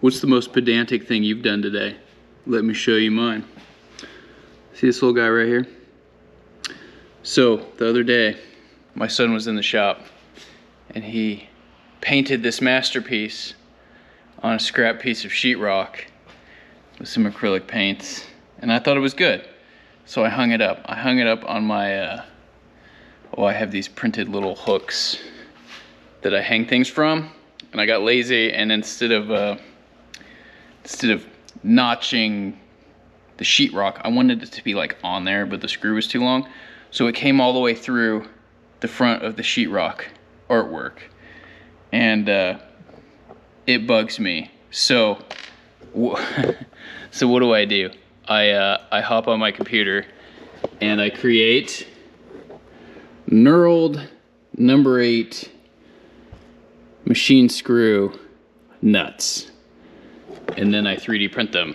What's the most pedantic thing you've done today? Let me show you mine. See this little guy right here? So the other day, my son was in the shop and he painted this masterpiece on a scrap piece of sheetrock with some acrylic paints, and I thought it was good. So I hung it up. I hung it up on my, I have these printed little hooks that I hang things from, and I got lazy, and instead of notching the sheetrock, I wanted it to be like on there, but the screw was too long. So it came all the way through the front of the sheetrock artwork, and it bugs me. So so what do? I hop on my computer and I create knurled number 8 machine screw nuts, and then I 3D print them.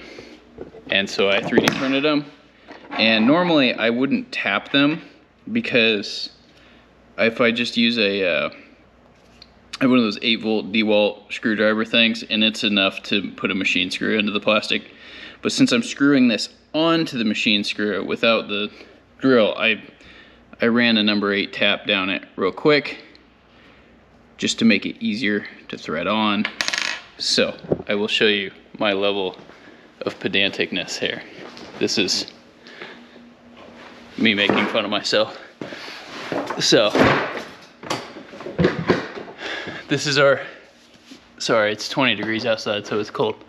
And so I 3D printed them, and normally I wouldn't tap them because if I just use I have one of those 8-volt DeWalt screwdriver things, and it's enough to put a machine screw into the plastic. But since I'm screwing this onto the machine screw without the drill, I ran a number 8 tap down it real quick just to make it easier to thread on. So I will show you my level of pedanticness here. This is me making fun of myself. So this is our, sorry, it's 20 degrees outside, so it's cold.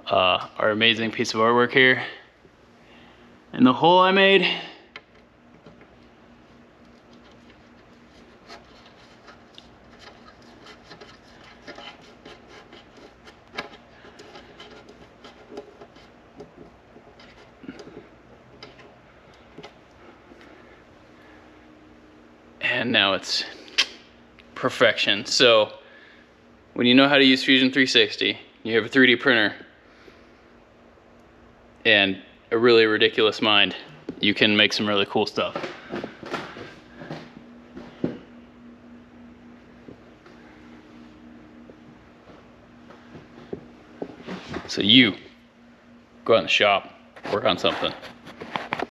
Our amazing piece of artwork here. And the hole I made, and now it's perfection. So when you know how to use Fusion 360, you have a 3D printer and a really ridiculous mind, you can make some really cool stuff. So you go out in the shop, work on something.